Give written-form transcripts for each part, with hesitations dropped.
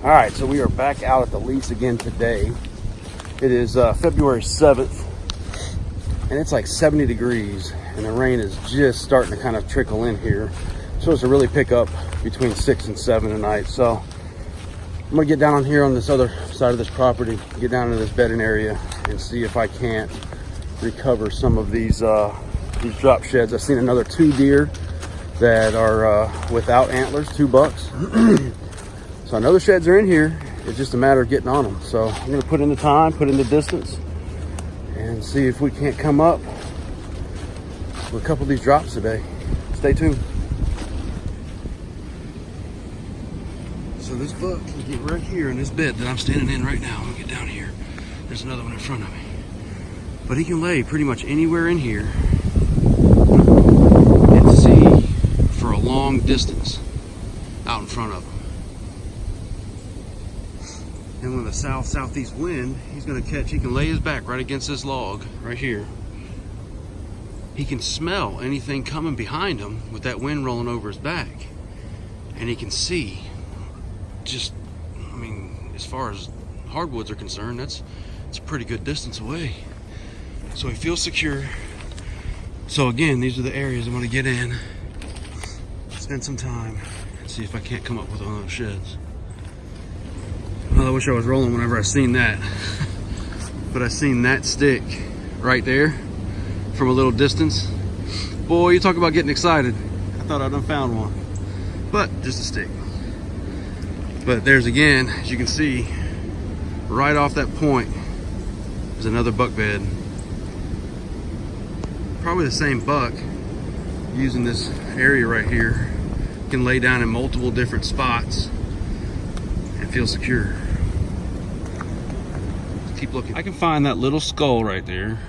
All right, so we are back out at the lease again today. It is February 7th, and it's like 70 degrees, and the rain is just starting to kind of trickle in here. It's supposed to really pick up between 6 and 7 tonight. So I'm gonna get down on here on this other side of this property, get down into this bedding area, and see if I can't recover some of these drop sheds. I've seen another 2 deer that are without antlers, 2 bucks. So I know the sheds are in here. It's just a matter of getting on them. So I'm gonna put in the time, put in the distance, and see if we can't come up with a couple of these drops today. Stay tuned. So this buck can get right here in this bed that I'm standing in right now. I'm gonna get down here. There's another one in front of me. But he can lay pretty much anywhere in here and see for a long distance out in front of him. And with a southeast wind, he can lay his back right against this log right here. He can smell anything coming behind him with that wind rolling over his back. And he can see just, as far as hardwoods are concerned, it's a pretty good distance away. So he feels secure. So again, these are the areas I want to get in, spend some time, and see if I can't come up with one of those sheds. Well, I wish I was rolling whenever I seen that. But I seen that stick right there from a little distance. Boy, you talk about getting excited. I thought I'd done found one. But just a stick. But there's again, as you can see, right off that point, there's another buck bed. Probably the same buck using this area right here. Can lay down in multiple different spots and feel secure. Just keep looking. I can find that little skull right there.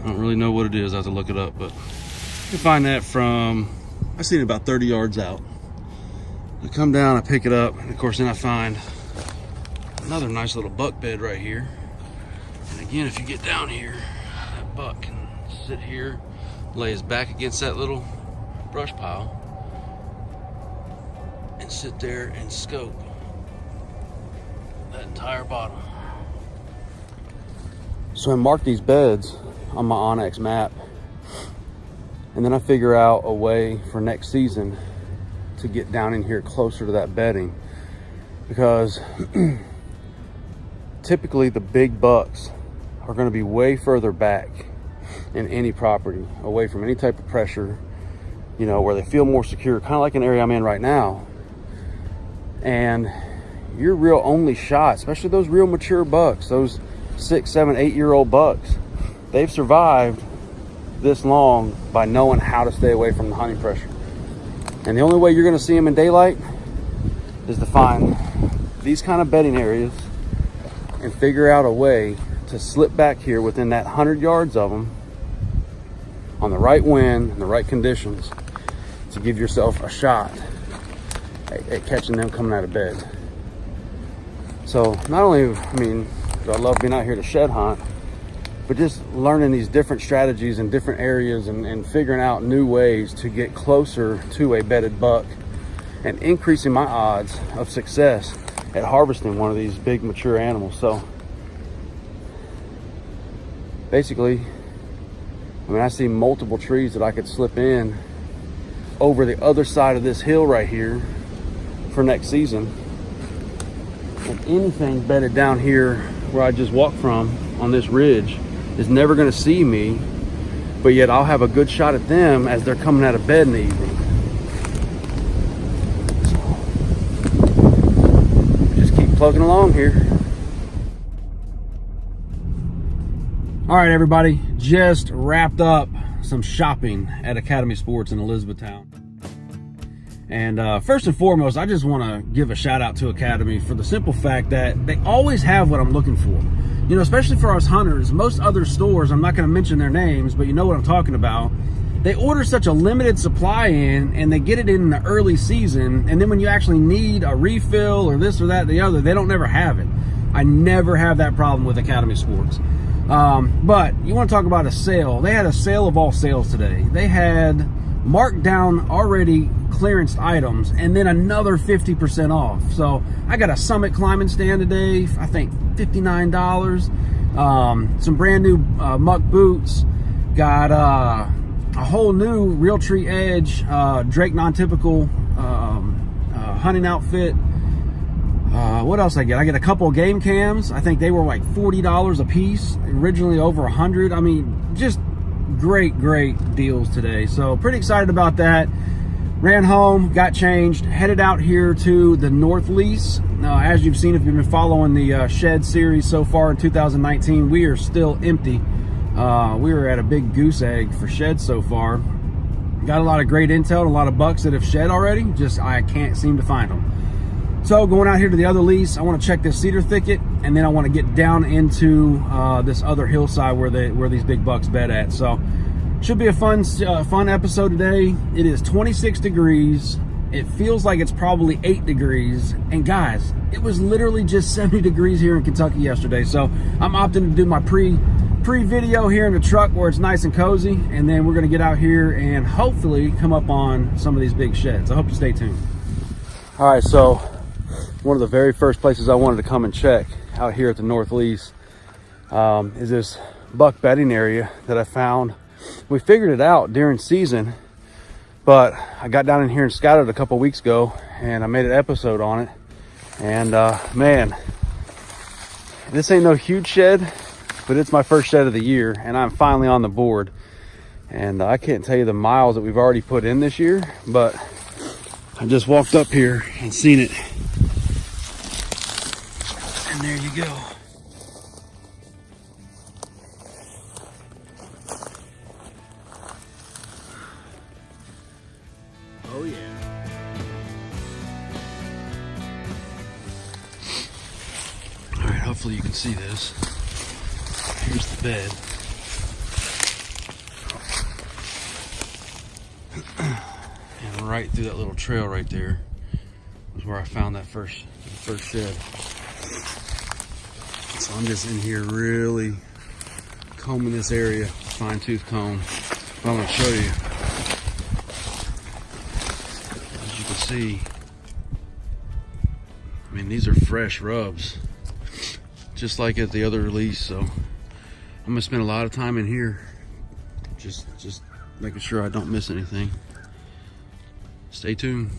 I don't really know what it is. I have to look it up, but I can find that from, I've seen it about 30 yards out. I come down, I pick it up, and of course then I find another nice little buck bed right here. And again, if you get down here, that buck can sit here, lay his back against that little brush pile, and sit there and scope that entire bottom. So I mark these beds on my onX map, and then I figure out a way for next season to get down in here closer to that bedding, because typically the big bucks are going to be way further back in any property, away from any type of pressure, where they feel more secure, kind of like an area I'm in right now. And your real only shot, especially those real mature bucks, those 6, 7, 8-year-old bucks, they've survived this long by knowing how to stay away from the hunting pressure. And the only way you're going to see them in daylight is to find these kind of bedding areas and figure out a way to slip back here within that 100 yards of them on the right wind and the right conditions to give yourself a shot at catching them coming out of bed. So not only, do I love being out here to shed hunt, but just learning these different strategies in different areas and figuring out new ways to get closer to a bedded buck and increasing my odds of success at harvesting one of these big mature animals. So basically, I see multiple trees that I could slip in over the other side of this hill right here for next season. And anything bedded down here where I just walked from on this ridge is never going to see me, but yet I'll have a good shot at them as they're coming out of bed in the evening. So, just keep plugging along here. All right, everybody, just wrapped up some shopping at Academy Sports in Elizabethtown. And first and foremost, I just want to give a shout out to Academy for the simple fact that they always have what I'm looking for. Especially for us hunters, most other stores, I'm not going to mention their names, but you know what I'm talking about. They order such a limited supply in, and they get it in the early season, and then when you actually need a refill or this or that or the other, they don't never have it. I never have that problem with Academy Sports. But you want to talk about a sale. They had a sale of all sales today. They had marked down already clearance items, and then another 50% off. So I got a Summit climbing stand today, I think $59. Some brand new Muck boots. Got a whole new Realtree Edge Drake non-typical hunting outfit. What else I get? I get a couple of game cams. I think they were like $40 a piece, originally over $100. I mean, just great deals today. So pretty excited about that. Ran home, got changed, headed out here to the North Lease. As you've seen, if you've been following the shed series so far in 2019, we are still empty. We were at a big goose egg for sheds so far. Got a lot of great intel, a lot of bucks that have shed already, just I can't seem to find them. So going out here to the other lease, I want to check this cedar thicket, and then I want to get down into this other hillside where these big bucks bed at. So should be a fun episode today. It is 26 degrees. It feels like it's probably 8 degrees. And guys, it was literally just 70 degrees here in Kentucky yesterday. So I'm opting to do my pre-video here in the truck where it's nice and cozy, and then we're going to get out here and hopefully come up on some of these big sheds. I hope you stay tuned. All right, so one of the very first places I wanted to come and check out here at the North Lease is this buck bedding area that I found. We figured it out during season, but I got down in here and scouted a couple weeks ago, and I made an episode on it. And man, this ain't no huge shed, but it's my first shed of the year, and I'm finally on the board. And I can't tell you the miles that we've already put in this year, but I just walked up here and seen it. And there you go. Oh yeah. All right, hopefully you can see this. Here's the bed. And right through that little trail right there was where I found that first shed. So I'm just in here really combing this area, fine tooth comb. But I'm gonna show you. As you can see, I mean, these are fresh rubs, just like at the other release. So I'm gonna spend a lot of time in here, just making sure I don't miss anything. Stay tuned.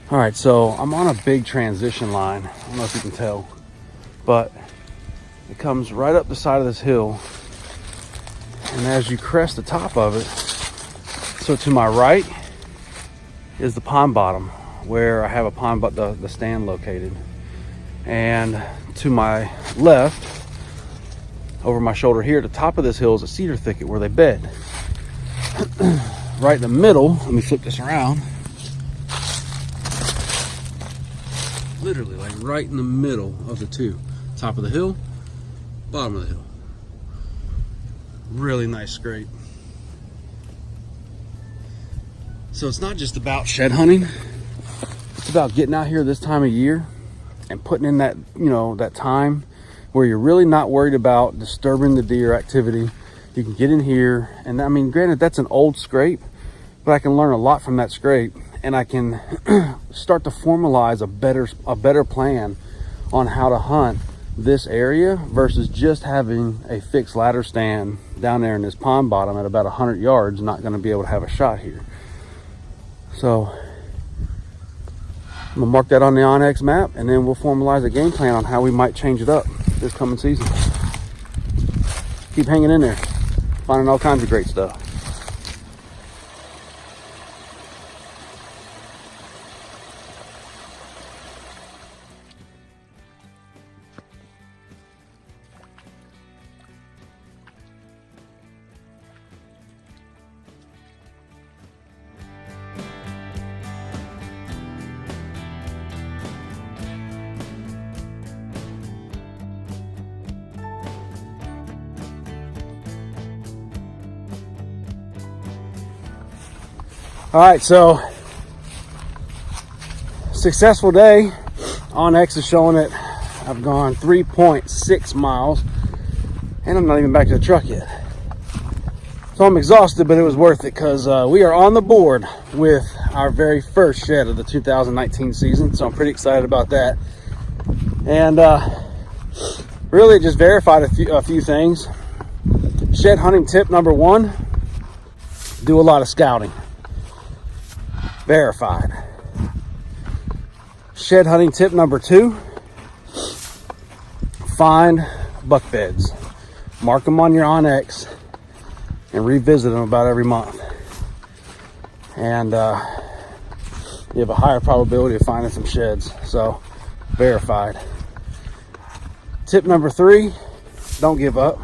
All right, so I'm on a big transition line. I don't know if you can tell, but it comes right up the side of this hill. And as you crest the top of it, so to my right is the pond bottom, where I have a pond, but the stand located. And to my left, over my shoulder here, at the top of this hill is a cedar thicket where they bed. Right in the middle, let me flip this around. Literally, like right in the middle of the two. Top of the hill, bottom of the hill. Really nice scrape. So it's not just about shed hunting. It's about getting out here this time of year and putting in that, that time where you're really not worried about disturbing the deer activity. You can get in here, and I mean, granted, that's an old scrape, but I can learn a lot from that scrape, and I can start to formalize a better plan on how to hunt this area versus just having a fixed ladder stand down there in this pond bottom at about 100 yards, not going to be able to have a shot here. So I'm gonna mark that on the onX map, and then we'll formalize a game plan on how we might change it up this coming season. Keep hanging in there, finding all kinds of great stuff. All right, so successful day. onX is showing it. I've gone 3.6 miles, and I'm not even back to the truck yet. So So I'm exhausted, but it was worth it because we are on the board with our very first shed of the 2019 season. So I'm pretty excited about that. And really just verified a few things. Shed hunting tip number 1, do a lot of scouting. Verified. Shed hunting tip number 2, find buck beds. Mark them on your OnX and revisit them about every month. And you have a higher probability of finding some sheds. So, verified. Tip number 3, don't give up.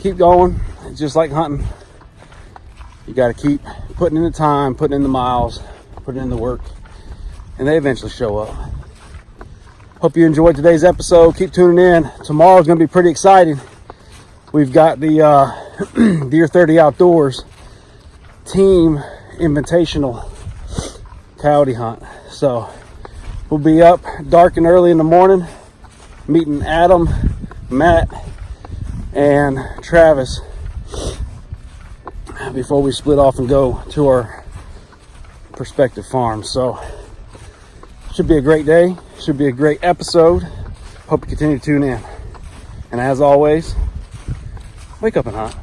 Keep going. It's just like hunting. You got to keep putting in the time, putting in the miles, putting in the work, and they eventually show up. Hope you enjoyed today's episode. Keep tuning in. Tomorrow's going to be pretty exciting. We've got the Deer 30 Outdoors Team Invitational coyote hunt. So we'll be up dark and early in the morning, meeting Adam, Matt, and Travis before we split off and go to our prospective farms. So should be a great day, should be a great episode. Hope you continue to tune in, and as always, wake up and hunt.